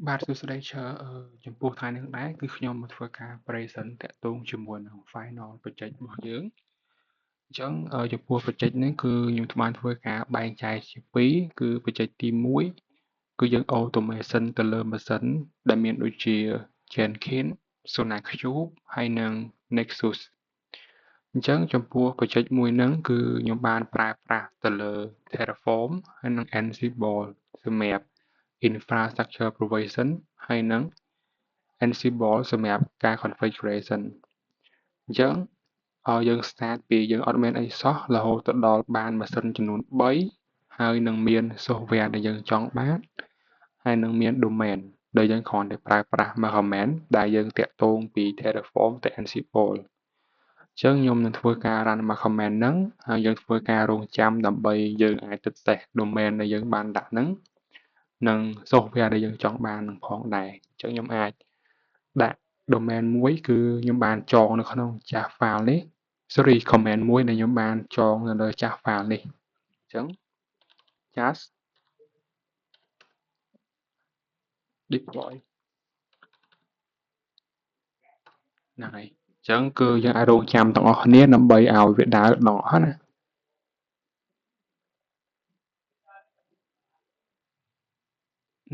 បាទសួស្តីឈរចំពោះថ្ងៃនេះដែរគឺខ្ញុំមកធ្វើការ present តាក់ទងជាមួយនឹង final project របស់យើងអញ្ចឹងចំពោះ project នេះគឺខ្ញុំបានធ្វើការបែងចែកជាពីរគឺ project ទី1គឺយើង automation ទៅលើម៉ាស៊ីនដែលមានដូចជា Jenkins SonarQube ហើយនិង Nexus អញ្ចឹងចំពោះ project មួយហ្នឹងគឺខ្ញុំបានប្រើប្រាស់ទៅលើ Terraform ហើយនិង Ansible សម្រាប់ infrastructure provision ហើយនិង Ansible សម្រាប់ការ configuration អញ្ចឹងយើង start ពីយើងអត់មានអីសោះរហូតទៅដល់បានម៉ាស៊ីនចំនួន3ហើយនឹងមាន software ដែលយើងចង់បានហើយនឹងមាន domain ដែលយើងគ្រាន់តែប្រើប្រាស់មួយ command ដែលយើងតាក់ទងពី Terraform ទៅ Ansible អញ្ចឹងខ្ញុំនឹងធ្វើការ run មួយ command ហ្នឹងហើយយើងធ្វើការរង់ចាំដើម្បីយើងអាចទៅ test domain ដែលយើងបានដាក់ហ្នឹងនិង software ដែលយើងចង់បាននឹងផងដែរអញ្ចឹងខ្ញុំអាចដាក់ domain មួយគឺខ្ញុំបានចងនៅក្នុងចាស់ file នេះ sorry command មួយដែលខ្ញុំបានចងនៅលើចាស់ file នេះអញ្ចឹង just deploy ហ្នឹងហើយអញ្ចឹងគឺយើងអាចរងចាំទាំងអស់គ្នាដើម្បីឲ្យវាដើរទាំងអស់ណា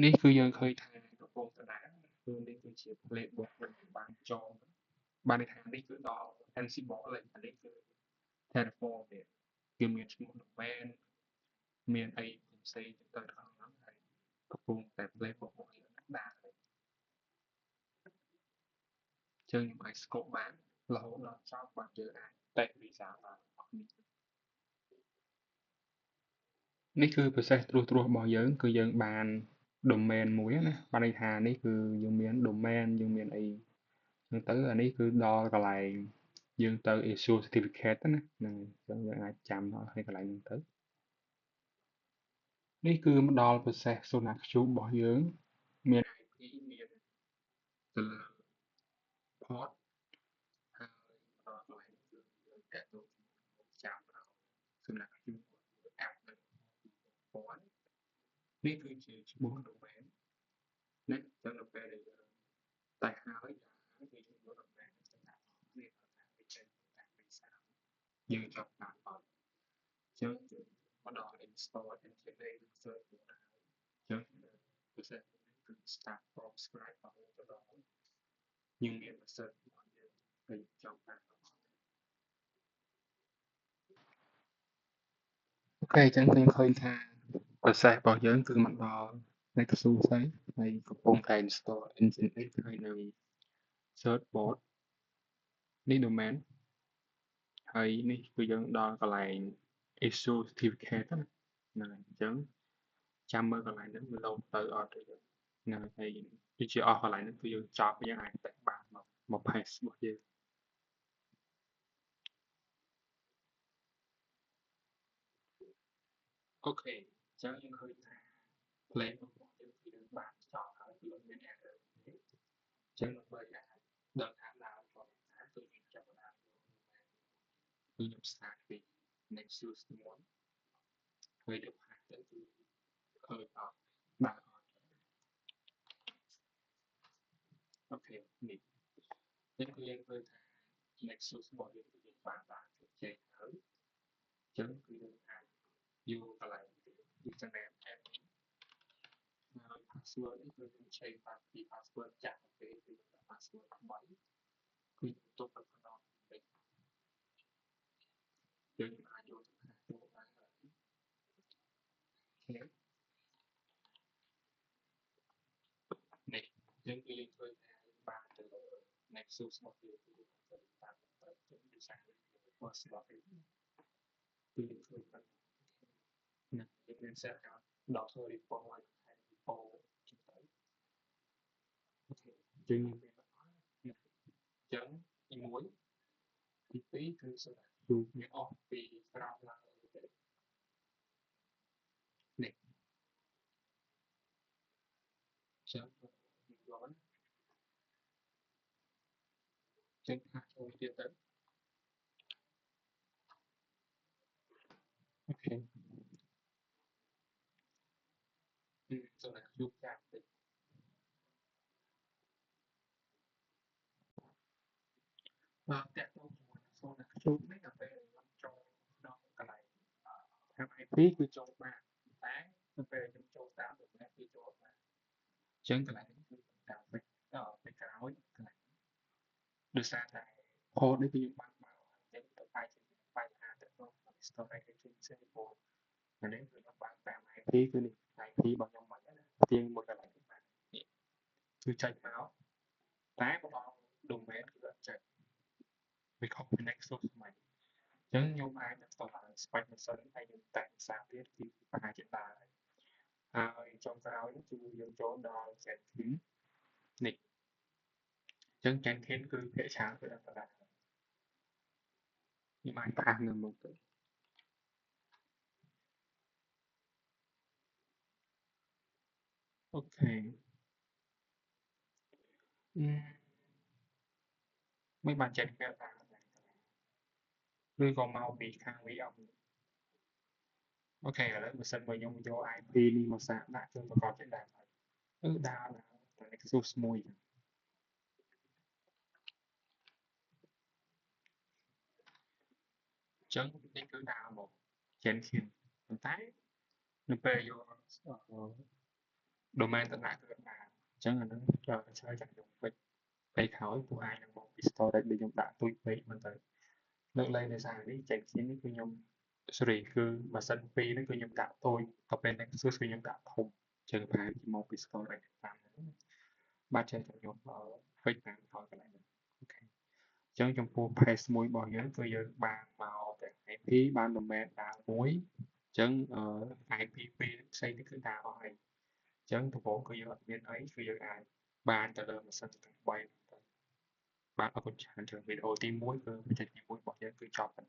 នេះគឺយើងឃើញថាកំពុងតែដើរគឺនេះគឺជា playbook ដែលខ្ញុំបានចងបានន័យថានេះគឺដល់ Ansible ហើយអានេះគឺ Terraform វាគឺមានឈ្មោះ domain មានអីផ្សេងៗទៅក្នុងហ្នឹងហើយកំពុងតែ playbook របស់យើងដើរអញ្ចឹងខ្ញុំអាច scope បានរហូតដល់ចប់បាទយើងអាចតេស្ត result បាននេះគឺ process ត្រួសត្រាសរបស់យើងគឺយើងបាន domain មួយណាបានន័យថានេះគឺយើងមាន domain យើងមានអីហ្នឹងទៅអានេះគឺដល់កន្លែងយើងទៅ issue certificate ណាហ្នឹងអញ្ចឹងយើងអាចចាំឲ្យកន្លែងហ្នឹងទៅនេះគឺមកដល់ process SonarQube របស់យើងមាន IP មានទៅលើ port ហើយកន្លែងគឺយើងតាក់ទងជាមួយចាំដល់ SonarQube app នៅព័ន្ធនេះគឺជាឈ្មោះ domain ណាអញ្ចឹងនៅពេលដែលយើងតែហើយគឺយើងយក domain ទៅដាក់នេះថាវាចេញតាម visa យើងចង់បានអត់អញ្ចឹងយើងមកដល់ install installation search អញ្ចឹង process គឺ start from scratch រហូតដល់យើងមាន research របស់យើងហើយចង់បានអូខេអញ្ចឹងខ្ញុំឃើញថា process របស់យើងគឺមកដល់ Nexus ហើយហើយកំពុងតែ install Nginx ហើយនឹង search bot នេះ domain ហើយនេះគឺយើងដល់កន្លែង issue certificate ហ្នឹងហើយអញ្ចឹងចាំមើលកន្លែងហ្នឹងវា load ទៅអត់ទេហ្នឹងហើយវាជាអស់កន្លែងហ្នឹងគឺយើងចប់យើងអាចតែបានមក paste របស់យើងអូខេអញ្ចឹងយើងឃើញថា play របស់យើងគឺយើងបានចប់ហើយគឺអត់មាន error ទេអញ្ចឹងដើម្បីអាចដឹងថាដើមរបស់ថាគឺយើងចាប់ផ្ដើមគឺខ្ញុំ start ពី Nexus មុនហើយទៅផាសទៅគឺឃើញអត់ដើរអត់អូខេនេះនេះគឺយើងឃើញថា Nexus របស់យើងគឺយើងបានដើរជោគជ័យហើយអញ្ចឹងគឺយើងអាចយកកន្លែង username admin ហើយ password នេះគឺយើង change បានពី password ចាស់ទៅពេលគឺយើងដាក់ password ថ្មីគឺទុកទៅក្នុងនេះយើងអាចយកទៅហាក់ចូលបានហើយនេះនេះយើងគឺយើងធ្វើថាបានទៅលើ Nexus របស់យើងគឺយើងទៅតាមទៅដូចសារ first login គឺយើងធ្វើបានណាយើងមាន set account ដល់ធ្វើ report ឲ្យថែ report ចឹងទៅអូខេយើងមានអញ្ចឹងទី1ទី2គឺសម្រាប់ជួបវាអស់ពីក្រោមឡើងទៅនេះចឹងយកចឹងថាចូលទៀតទៅអូខេសម្រាប់ជួបចាស់តិច ជួបនេះដល់ពេលខ្ញុំចូលក្នុងកន្លែងតាម IP គឺចូលបានតែនៅពេលខ្ញុំចូលតាមដំណេកគឺចូលបានអញ្ចឹងកន្លែងនេះគឺតាមពេចពេលក្រោយកន្លែងដោយសារតែ code នេះគឺយើងបានបើកហើយទៅបាយជាបញ្ហាទៅក្នុង storage ផ្សេងៗព្រោះអានេះគឺខ្ញុំបានតាម IP គឺនេះ IP របស់ខ្ញុំមកណាទៀងមួយកន្លែងនេះបាននេះគឺចុចមកតែម្ដង domain គឺអត់ចេញវាខុសពី Nexus ថ្មីអញ្ចឹងខ្ញុំអាចទៅស្ទប់ឲ្យ spike មិនសិនហើយខ្ញុំតែងសារទៀតគឺប្រហែលជាដើរហើយចុងក្រោយនេះគឺយើងចូលដល់ Jenkins នេះអញ្ចឹង Jenkins គឺភាគច្រើនគឺអន្តរជាតិខ្ញុំអាចផាសនៅមុខទៅអូខេមិនបានចេញវាតាមឬក៏មកពីខាង VM អូខេឥឡូវបើសិនបើខ្ញុំយក IP នេះមកសាកដាក់គឺប្រកបជាដើរហើយគឺដើរតែ Nexus មួយអញ្ចឹងនេះគឺដើរមក Jenkins ប៉ុន្តែនៅពេលយក domain ទៅដាក់គឺអត់បានអញ្ចឹងអានឹងឆ្លើយจากខ្ញុំពេចពេលក្រោយពួកអាចនឹងមកពី storage ដែលខ្ញុំដាក់ទួយពេកមិនទៅលើកលែងដោយសារនេះ Jenkins នេះគឺខ្ញុំ sorry គឺម៉ាស៊ីន2ហ្នឹងគឺខ្ញុំដាក់ទួយទៅពេល Nexus គឺខ្ញុំដាក់ធំអញ្ចឹងប្រហែលជាមកពី storage តាមហ្នឹងបាទចេះតែខ្ញុំពេចតាមកឲ្យកន្លែងហ្នឹងអូខេអញ្ចឹងចំពោះ page មួយរបស់យើងគឺយើងបានមកទាំង IP បាន domain ដើរមួយអញ្ចឹងIP ពីរផ្សេងនេះគឺដើរអស់ហើយអញ្ចឹងដំបូងគឺយើងអត់មានអីគឺយើងអាចបានទៅលើម៉ាស៊ីនទាំង3ទៅបាទអរគុណច្រើនច្រើនវីដេអូទី1គឺបច្ចេកទេស1របស់យើងគឺចប់ហើយ